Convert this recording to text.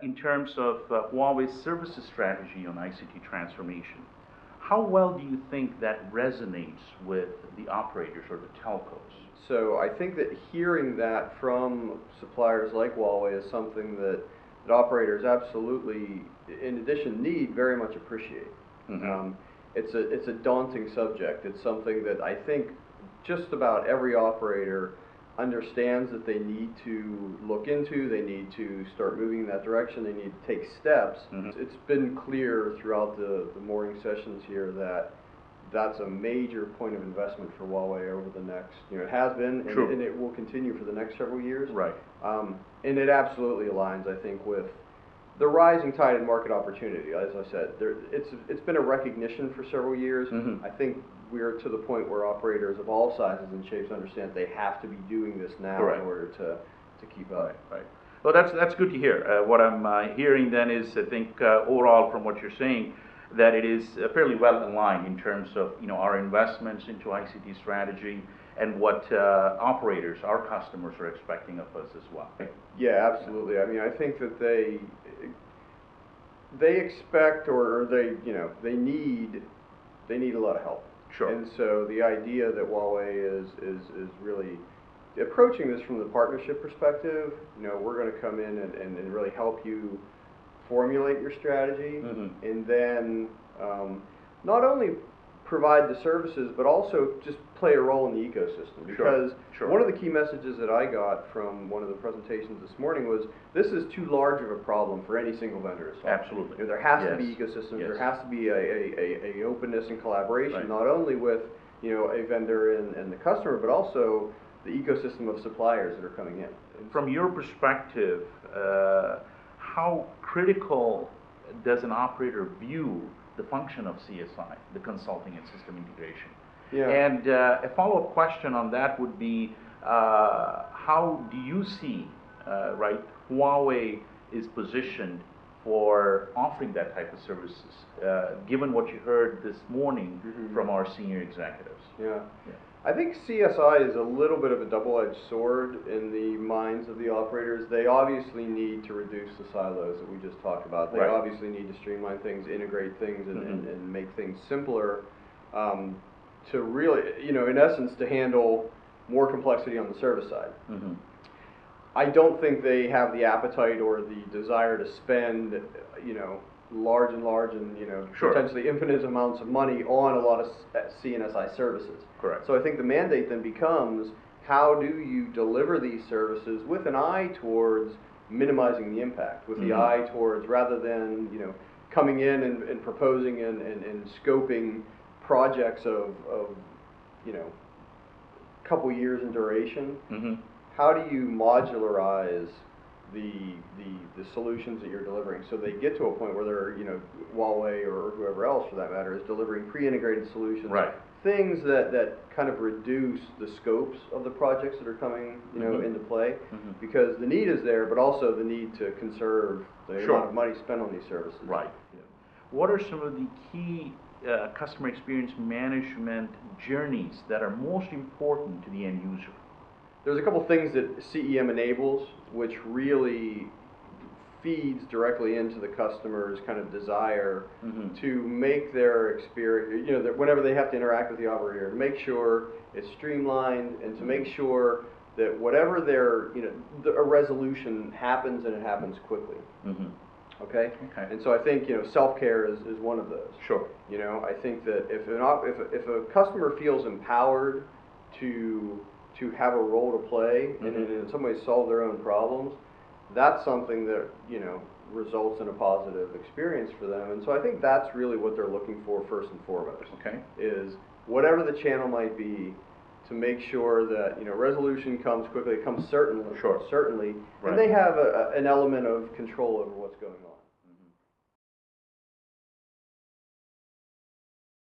in terms of Huawei's services strategy on ICT transformation. How well do you think that resonates with the operators or the telcos? So I think that hearing that from suppliers like Huawei is something that operators absolutely, in addition, need very much appreciate. It's a daunting subject. It's something that I think just about every operator understands that they need to look into, they need to start moving in that direction, they need to take steps. It's been clear throughout the morning sessions here that that's a major point of investment for Huawei over the next, it has been, and it will continue for the next several years. Right. And it absolutely aligns, I think, with the rising tide in market opportunity. As I said, it's been a recognition for several years. I think we're to the point where operators of all sizes and shapes understand they have to be doing this now in order to keep up. Right. Well, that's good to hear. What I'm hearing then is, I think, overall from what you're saying, that it is fairly well aligned in terms of our investments into ICT strategy and what operators, our customers, are expecting of us as well. Yeah, absolutely. I mean, I think that they expect, or they need a lot of help. Sure. And so the idea that Huawei is really approaching this from the partnership perspective, we're going to come in and really help you formulate your strategy, and then not only provide the services, but also just play a role in the ecosystem. Because one of the key messages that I got from one of the presentations this morning was, this is too large of a problem for any single vendor to solve. Absolutely. There has to be ecosystems, there has to be a openness and collaboration, not only with a vendor and the customer, but also the ecosystem of suppliers that are coming in. From your perspective, how critical does an operator view the function of CSI, the consulting and system integration? And a follow-up question on that would be, how do you see Huawei is positioned for offering that type of services, given what you heard this morning from our senior executives? I think CSI is a little bit of a double-edged sword in the minds of the operators. They obviously need to reduce the silos that we just talked about. They obviously need to streamline things, integrate things, and make things simpler to really, in essence, to handle more complexity on the service side. I don't think they have the appetite or the desire to spend, large and potentially infinite amounts of money on a lot of CNSI services. Correct. So I think the mandate then becomes, how do you deliver these services with an eye towards minimizing the impact, with the eye towards, rather than coming in and proposing and scoping projects of couple years in duration. How do you modularize the solutions that you're delivering, so they get to a point where they're, Huawei or whoever else for that matter is delivering pre-integrated solutions, things that kind of reduce the scopes of the projects that are coming into play, because the need is there, but also the need to conserve the amount of money spent on these services. What are some of the key customer experience management journeys that are most important to the end user? There's a couple things that CEM enables, which really feeds directly into the customer's kind of desire to make their experience, that whenever they have to interact with the operator, to make sure it's streamlined, and to make sure that whatever a resolution happens, and it happens quickly. Okay? And so I think self-care is one of those. I think that if a customer feels empowered to have a role to play and in some ways solve their own problems, that's something that results in a positive experience for them. And so I think that's really what they're looking for first and foremost. Is whatever the channel might be, to make sure that resolution comes quickly, it comes certainly, and they have an element of control over what's going on.